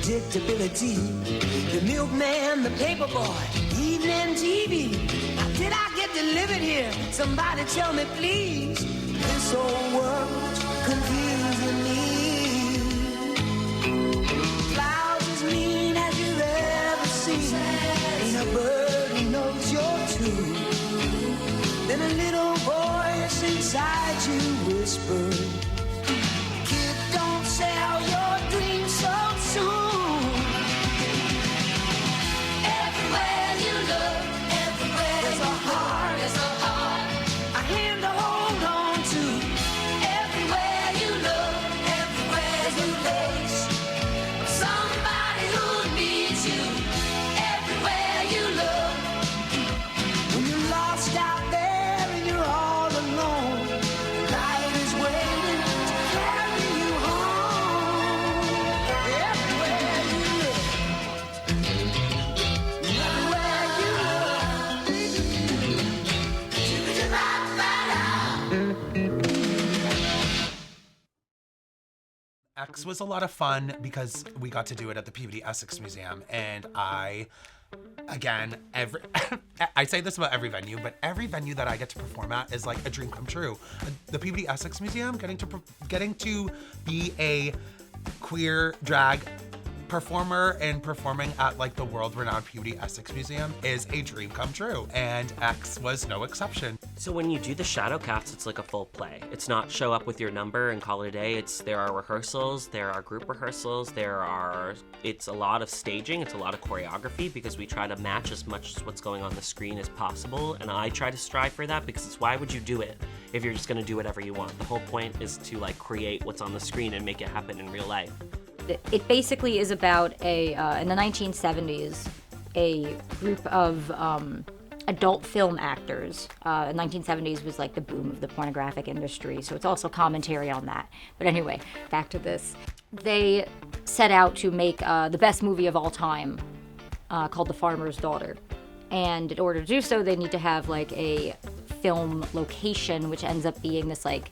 predictability. The milkman, the paperboy, evening TV. Now, did I get delivered here? Somebody tell me, please. This whole world's confusing me. Clouds as mean as you've ever seen. Ain't a bird who knows you're true. Then a little voice inside you whispers, kid, don't sell your dreams so soon. Everywhere you look, everywhere there's a heart, a hand to hold on to. Everywhere you look, everywhere there's a face of somebody who needs you. Everywhere you look, when you're lost out there and you're all alone, life is waiting to carry you home. Everywhere you look, everywhere you X was a lot of fun because we got to do it at the Peabody Essex Museum, and I say this about every venue, but every venue that I get to perform at is like a dream come true. The Peabody Essex Museum, getting to be a queer drag performer and performing at like the world-renowned Peabody Essex Museum is a dream come true, and X was no exception. So when you do the shadowcast, it's like a full play. It's not show up with your number and call it a day. There are rehearsals, there are group rehearsals, it's a lot of staging, it's a lot of choreography, because we try to match as much as what's going on the screen as possible, and I try to strive for that, because why would you do it if you're just gonna do whatever you want? The whole point is to like create what's on the screen and make it happen in real life. It basically is about in the 1970s, a group of adult film actors. The 1970s was like the boom of the pornographic industry, so it's also commentary on that. But anyway, back to this. They set out to make the best movie of all time, called The Farmer's Daughter. And in order to do so, they need to have like a film location, which ends up being this like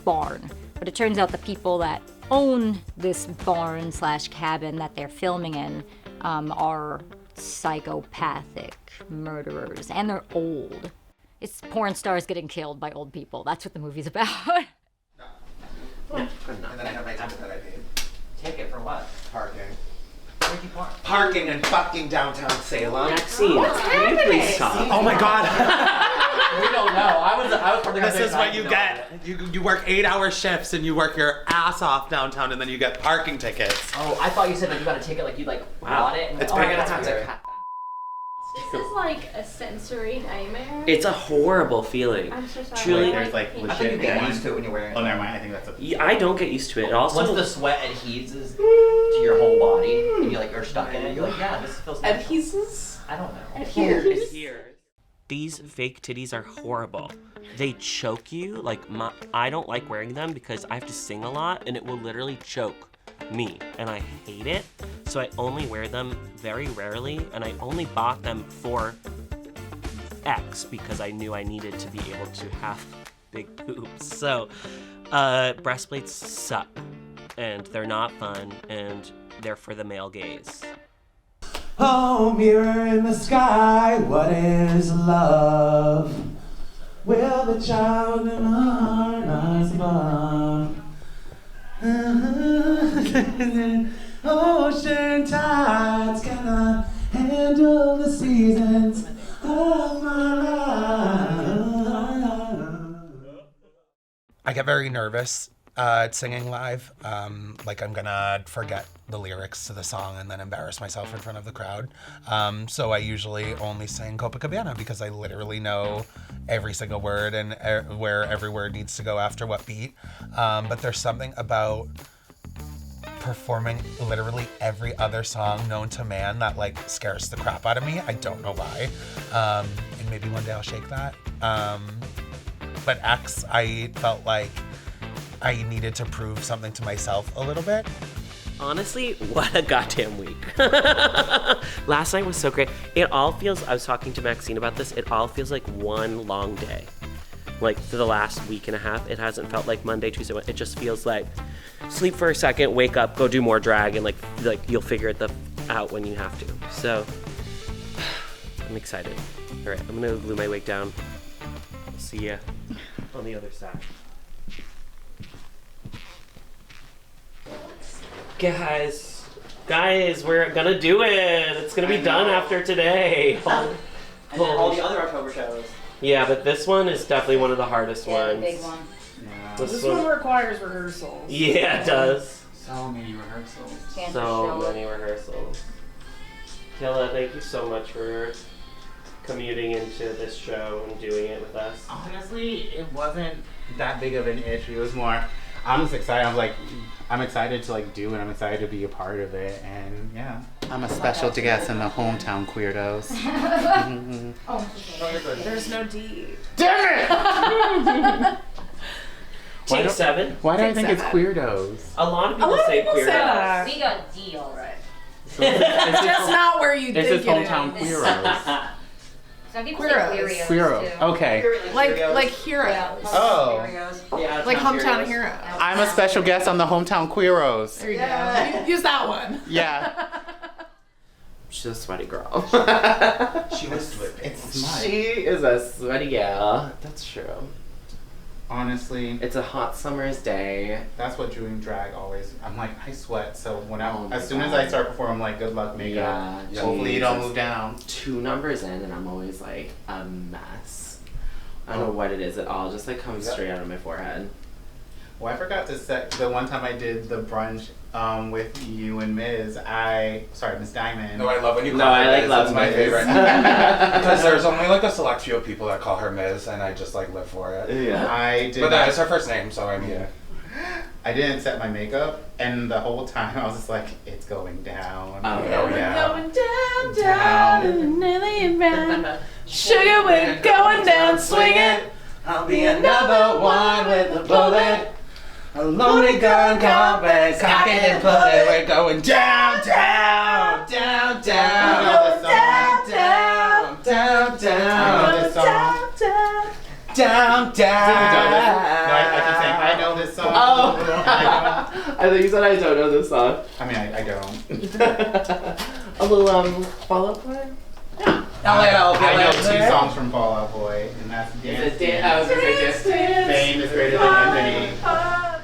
barn. But it turns out the people that own this barn / cabin that they're filming in are psychopathic murderers, and they're old. It's porn stars getting killed by old people. That's what the movie's about. No, and then I have my ticket that I paid. Ticket for what? Parking. Where'd you park? Parking in fucking downtown Salem. Maxine, can you please stop? Oh my god. We don't know. I was probably gonna This say is what you get. You work 8-hour shifts and you work your ass off downtown, and then you get parking tickets. Oh, I thought you said that you got a ticket, like you bought it. And It's like, pretty that's weird. This is like a sensory nightmare. It's a horrible feeling. I'm so sorry. Truly, There's like I think legit you get one. used to it when you're wearing it. Oh, never mind. I think that's a. I don't get used to it. It also, Once the sweat adheres to your whole body and you're stuck in it, you're like, yeah, this feels natural. Adhesives? I don't know. Adheres. these fake titties are horrible. They choke you. Like, I don't like wearing them because I have to sing a lot and it will literally choke me, and I hate it. So I only wear them very rarely, and I only bought them for X because I knew I needed to be able to have big boobs. So breastplates suck, and they're not fun, and they're for the male gaze. Oh, mirror in the sky, what is love? Will the child in my heart rise above? Ocean tides cannot handle the seasons of my life. I get very nervous singing live. Like I'm gonna forget the lyrics to the song and then embarrass myself in front of the crowd. So I usually only sing Copacabana because I literally know every single word and where every word needs to go after what beat. But there's something about performing literally every other song known to man that like scares the crap out of me. I don't know why. And maybe one day I'll shake that. But X, I felt like I needed to prove something to myself a little bit. Honestly, what a goddamn week. Last night was so great. It all feels, I was talking to Maxine about this, it all feels like one long day. like for the last week and a half, it hasn't felt like Monday, Tuesday, Wednesday. It just feels like sleep for a second, wake up, go do more drag, and like you'll figure it out when you have to. So I'm excited. All right, I'm gonna glue my wig down. I'll see ya on the other side. Guys, we're gonna do it. It's gonna be done after today. And then all the other October shows. Yeah, but this one is definitely one of the hardest ones. The big one. Yeah. This This one requires rehearsals. Yeah, it does. So many rehearsals. Can't So show it. many rehearsals. Killa, thank you so much for commuting into this show and doing it with us. Honestly, it wasn't that big of an issue. It was more, I'm just excited. I'm excited to like do it. I'm excited to be a part of it, and yeah. I'm a special guest in the Hometown Queeros. There's no D. Damn it! Take 7. Why do I Take think it's 7. Queerdos? A lot of people say queer. that. We got D all right. It's just not where you This think is it Hometown is. Queeros. Some people Queeros. say Queeros Queero. too. Okay. Like heroes. Oh. Yeah, Like Hometown Queeros. Heroes. I'm a special guest on the Hometown Queeros. There you go. Use that one. Yeah. She's a sweaty girl. She was slipping. It's smart. She is a sweaty gal. That's true. Honestly, It's a hot summer's day. that's what doing drag always. I'm like, I sweat, so when Oh my as soon as God. I start performing, I'm like, good luck, makeup. Yeah, Hopefully you don't Jesus. move down. 2 numbers in and I'm always like a mess. I don't know what it is. It all just like comes straight out of my forehead. Well, I forgot to say, the one time I did the brunch with you and Miss Diamond. No, I love when you call No, her I like Miz. love It's my Miz. favorite. Because there's only like a select few of people that call her Miz, and I just like live for it. Yeah. I did But that not- is her first name, so I mean. Yeah. I didn't set my makeup, and the whole time I was just like, it's going down. Oh, yeah. Going down, down, and nearly around. Sugar, we're going down, swinging. I'll be another one with a bullet. A loaded gun, compass, cock it and pull it. We're going down, down, down, down. Down, down, down, down. Down, down. No, I keep saying, I know this song. Oh. I I think you said I don't know this song. I don't. A little Fall Out Boy? I know 2 songs from Fall Out Boy, and that's Dance. Fame is greater than Infinity.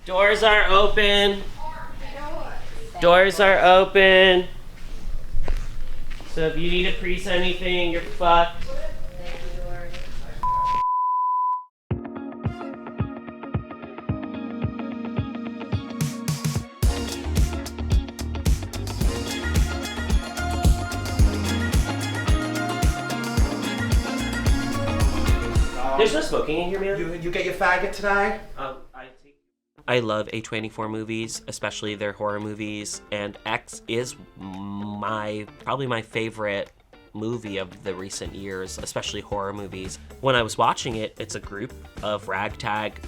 Doors are open. Doors are open. So if you need to priest anything, you're fucked. There's no smoking in here, man. You get your faggot today? I love A24 movies, especially their horror movies, and X is probably my favorite movie of the recent years, especially horror movies. When I was watching it, it's a group of ragtag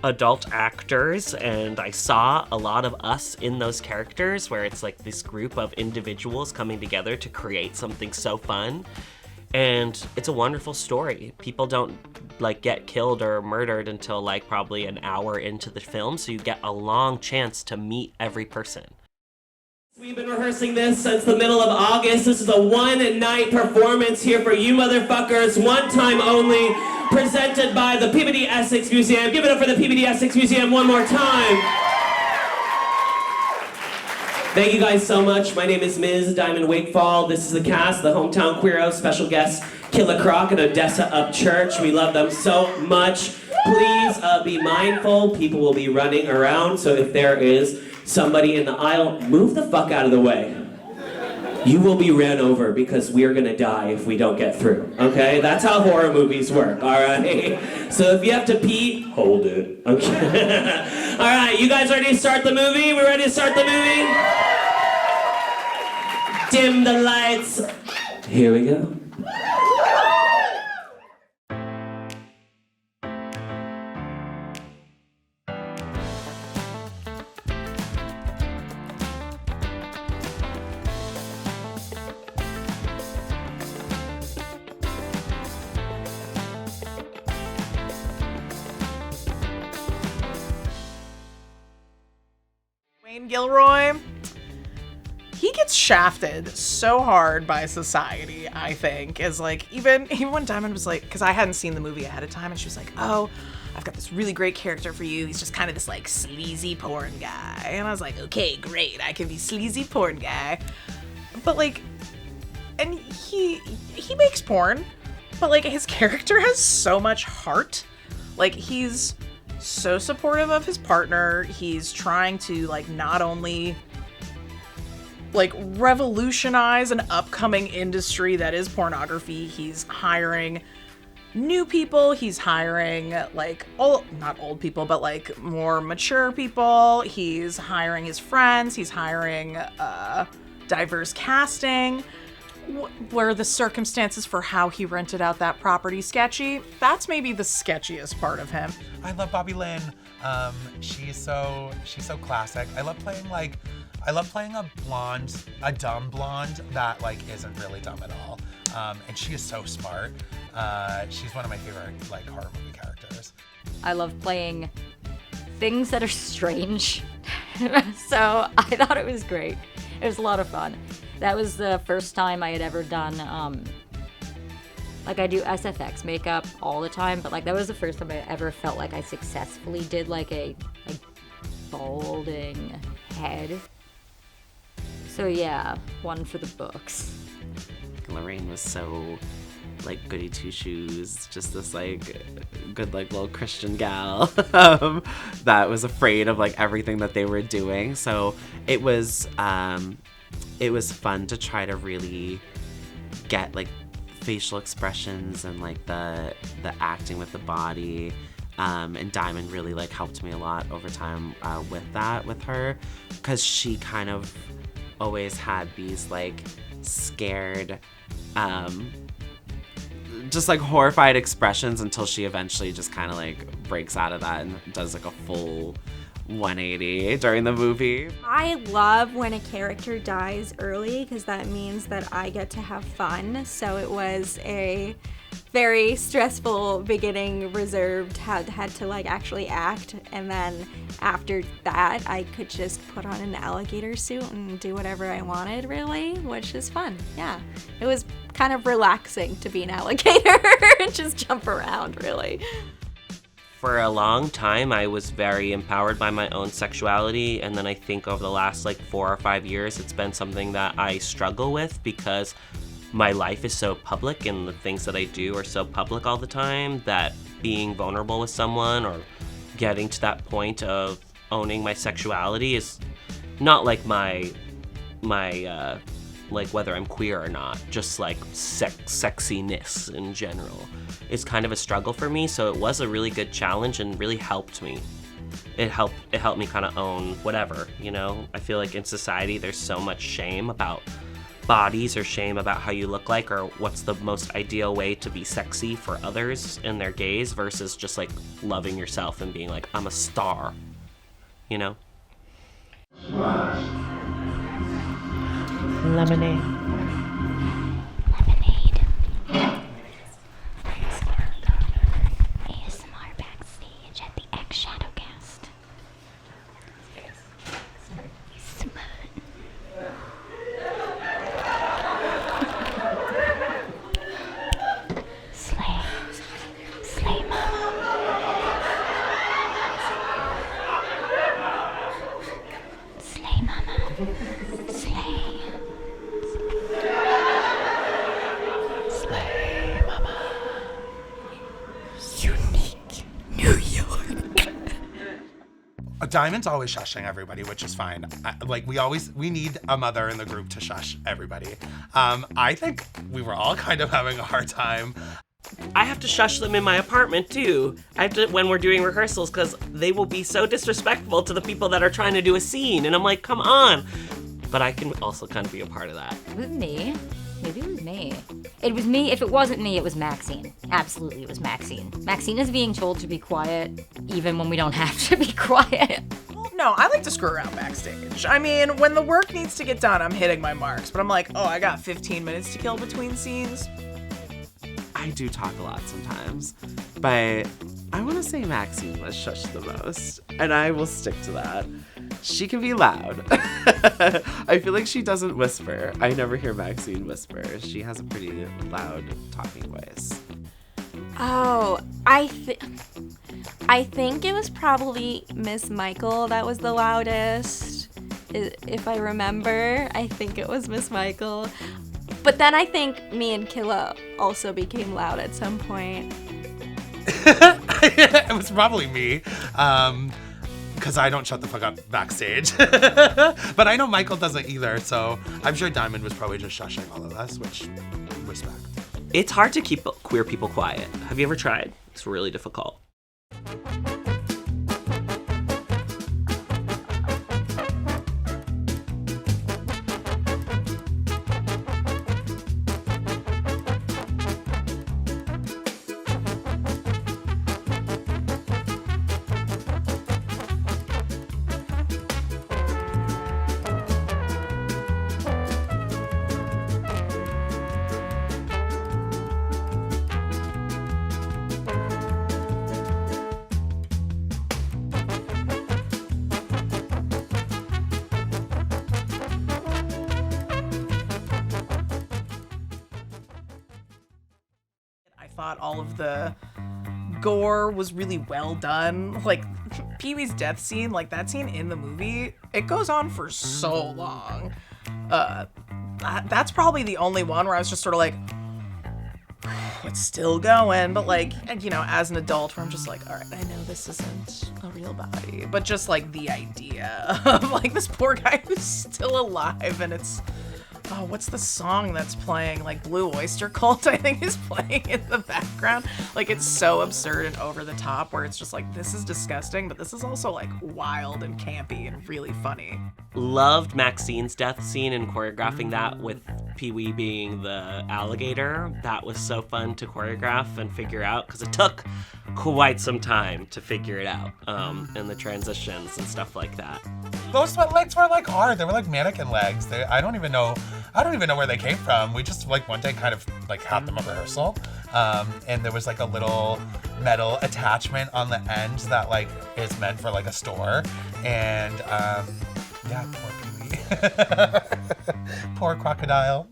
adult actors, and I saw a lot of us in those characters, where it's like this group of individuals coming together to create something so fun. And it's a wonderful story. People don't like get killed or murdered until like probably an hour into the film, so you get a long chance to meet every person. We've been rehearsing this since the middle of August. This is a one-night performance here for you motherfuckers, one time only, presented by the Peabody Essex Museum. Give it up for the Peabody Essex Museum one more time. Thank you guys so much. My name is Ms. Diamond Wakefall. This is the cast, the Hometown Queeros, special guests Killa Croc and Odessa Upchurch. We love them so much. Please be mindful. People will be running around, so if there is somebody in the aisle, move the fuck out of the way. You will be ran over because we're gonna die if we don't get through, okay? That's how horror movies work, all right? So if you have to pee, hold it, okay? All right, you guys ready to start the movie? We ready to start the movie? Dim the lights. Here we go. Gilroy, he gets shafted so hard by society, I think, is like, even when Diamond was like, because I hadn't seen the movie ahead of time, and she was like, oh, I've got this really great character for you. He's just kind of this like sleazy porn guy. And I was like, okay, great. I can be sleazy porn guy. But like, and he makes porn, but like his character has so much heart. Like he's so supportive of his partner. He's trying to like not only like revolutionize an upcoming industry that is pornography. He's hiring new people. He's hiring like not old people, but like more mature people. He's hiring his friends. He's hiring diverse casting. Were the circumstances for how he rented out that property sketchy? That's maybe the sketchiest part of him. I love Bobby Lynn. She's so classic. I love playing a dumb blonde that like isn't really dumb at all. And she is so smart. She's one of my favorite like horror movie characters. I love playing things that are strange. So I thought it was great. It was a lot of fun. That was the first time I had ever done, like I do SFX makeup all the time, but like that was the first time I ever felt like I successfully did like a balding head. So yeah, one for the books. Lorraine was so like goody two shoes, just this like good like little Christian gal that was afraid of like everything that they were doing. So it was fun to try to really get like facial expressions and like the acting with the body. And Diamond really like helped me a lot over time with her, because she kind of always had these like scared, just like horrified expressions until she eventually just kind of like breaks out of that and does like a full 180 during the movie. I love when a character dies early because that means that I get to have fun. So it was a very stressful beginning, reserved, had to like actually act, and then after that I could just put on an alligator suit and do whatever I wanted, really, which is fun. Yeah, it was kind of relaxing to be an alligator and just jump around, really. For a long time, I was very empowered by my own sexuality, and then I think over the last like 4 or 5 years, it's been something that I struggle with because my life is so public and the things that I do are so public all the time that being vulnerable with someone or getting to that point of owning my sexuality is not like my like whether I'm queer or not, just like sexiness in general. It's kind of a struggle for me, so it was a really good challenge and really helped me. It helped me kind of own whatever, you know? I feel like in society there's so much shame about bodies or shame about how you look like or what's the most ideal way to be sexy for others in their gaze versus just like loving yourself and being like, I'm a star, you know? Lemonade. ASMR backstage at the HEX shadowcast. Slay mama. Slay mama. Slay. Slay mama. Unique New York. Diamond's always shushing everybody, which is fine. We need a mother in the group to shush everybody. I think we were all kind of having a hard time. I have to shush them in my apartment too. I have to when we're doing rehearsals because they will be so disrespectful to the people that are trying to do a scene, and I'm like, come on. But I can also kind of be a part of that. It was me. Maybe it was me. It was me. If it wasn't me, it was Maxine. Absolutely, it was Maxine. Maxine is being told to be quiet, even when we don't have to be quiet. No, I like to screw around backstage. I mean, when the work needs to get done, I'm hitting my marks. But I'm like, oh, I got 15 minutes to kill between scenes. I do talk a lot sometimes, but I want to say Maxine was shushed the most, and I will stick to that. She can be loud. I feel like she doesn't whisper. I never hear Maxine whisper. She has a pretty loud talking voice. Oh, I think it was probably Miss Michael that was the loudest. If I remember, I think it was Miss Michael. But then I think me and Killa also became loud at some point. It was probably me. Because I don't shut the fuck up backstage. But I know Michael doesn't either, so I'm sure Diamond was probably just shushing all of us, which, respect. It's hard to keep queer people quiet. Have you ever tried? It's really difficult. Thought all of the gore was really well done. Like Pee-wee's death scene, like that scene in the movie, it goes on for so long. That's probably the only one where I was just sort of like, it's still going, but like, and you know, as an adult, where I'm just like, all right, I know this isn't a real body, but just like the idea of like this poor guy who's still alive, and it's. Oh, what's the song that's playing? Like Blue Oyster Cult, I think, is playing in the background. Like, it's so absurd and over the top where it's just like, this is disgusting, but this is also like wild and campy and really funny. Loved Maxine's death scene and choreographing that with Pee-wee being the alligator. That was so fun to choreograph and figure out because it took quite some time to figure it out, and the transitions and stuff like that. Those sweat legs were like hard. They were like mannequin legs. I don't even know where they came from. We just like one day kind of like had them at rehearsal, and there was like a little metal attachment on the end that like is meant for like a store, and yeah, poor Pee-wee. Poor crocodile.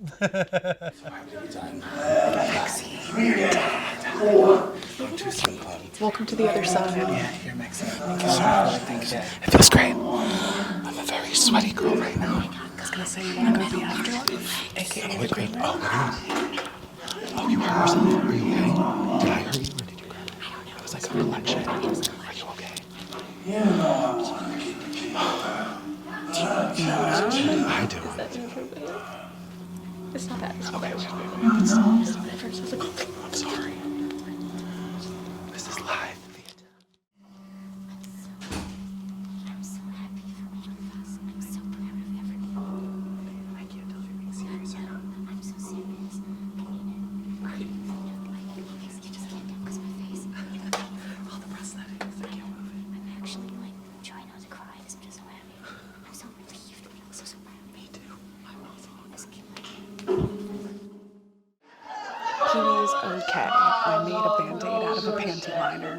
Welcome to the other side. Yeah, you're Mexican. It feels great. I'm a very sweaty girl right now. I was gonna say, you wanna go the afterlife? AKA the great. Oh, you heard something? Are you okay? Did I hear you or did you grab it? I don't know. It was like a collection. Are you okay? I do. It's not bad. Okay, wait. I'm sorry. This is live. I'm so happy for all of us. I'm so proud of everyone. I can't tell if you're being serious or not. I'm so serious. I mean it. Right. You just can't tell because my face. All the prosthetics. I can't move it. I'm actually like trying not to cry because I'm just so happy. I'm so relieved. I'm so proud. Me too. I'm also. Pee-wee's okay. I made a Band-Aid out of a panty liner.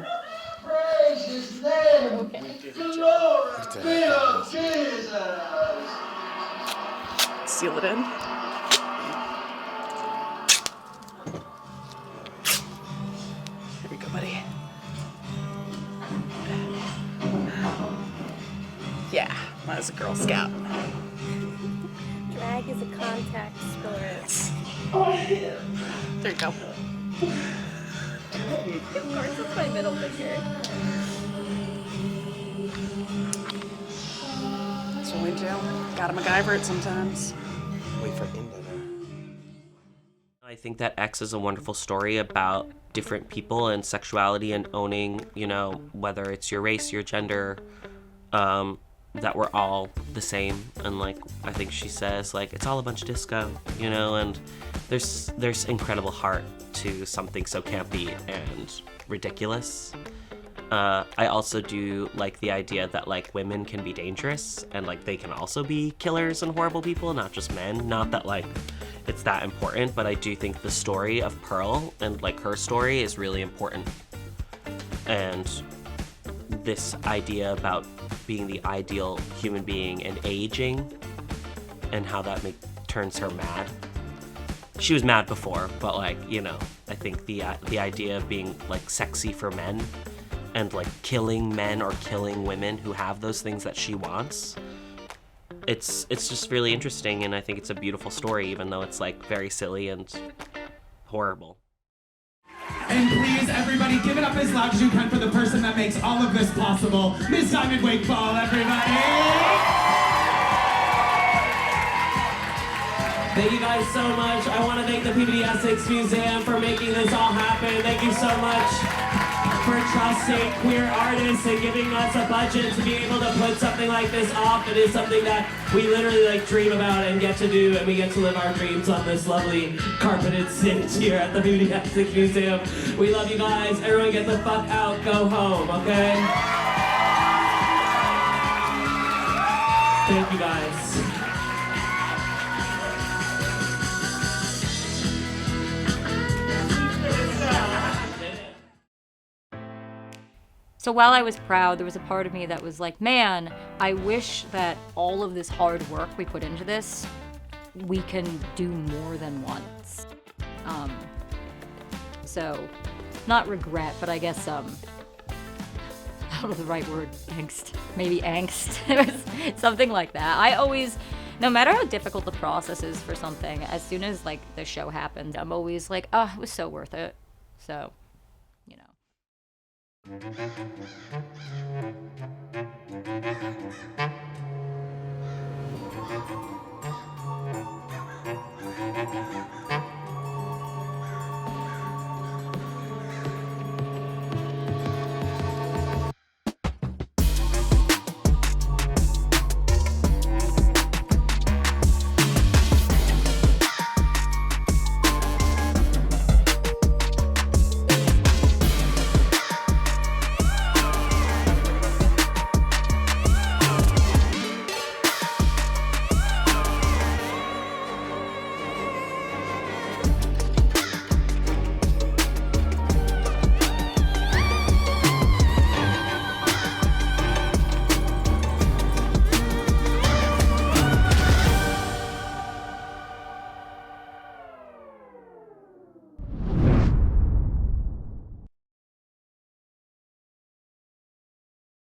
Praise his name. Glory be to Jesus. Seal it in. There you go, buddy. Yeah, I was a Girl Scout. Drag is a contact sport. There you go. Of course, it's my middle finger. That's what we do. Gotta MacGyver it sometimes. Wait for Inda. I think that X is a wonderful story about different people and sexuality and owning, you know, whether it's your race, your gender, that we're all the same. And like, I think she says, like, it's all a bunch of disco, you know, and there's incredible heart to something so campy and ridiculous. I also do like the idea that like women can be dangerous and like they can also be killers and horrible people, not just men. Not that like it's that important, but I do think the story of Pearl and like her story is really important. And this idea about being the ideal human being and aging and how that turns her mad. She was mad before, but like, you know, I think the idea of being like sexy for men and like killing men or killing women who have those things that she wants, it's just really interesting, and I think it's a beautiful story, even though it's like very silly and horrible. And please, everybody, give it up as loud as you can for the person that makes all of this possible. Miss Diamond Wakefall, everybody! Thank you guys so much. I want to thank the Peabody Essex Museum for making this all happen. Thank you so much for trusting queer artists and giving us a budget to be able to put something like this off. It is something that we literally like dream about and get to do, and we get to live our dreams on this lovely carpeted stage here at the Peabody Essex Museum. We love you guys. Everyone get the fuck out, go home, okay? Thank you guys. So while I was proud, there was a part of me that was like, man, I wish that all of this hard work we put into this, we can do more than once. So, not regret, but I guess, I don't know the right word, angst. Maybe angst. It was something like that. I always, no matter how difficult the process is for something, as soon as like the show happened, I'm always like, oh, it was so worth it. So, you know.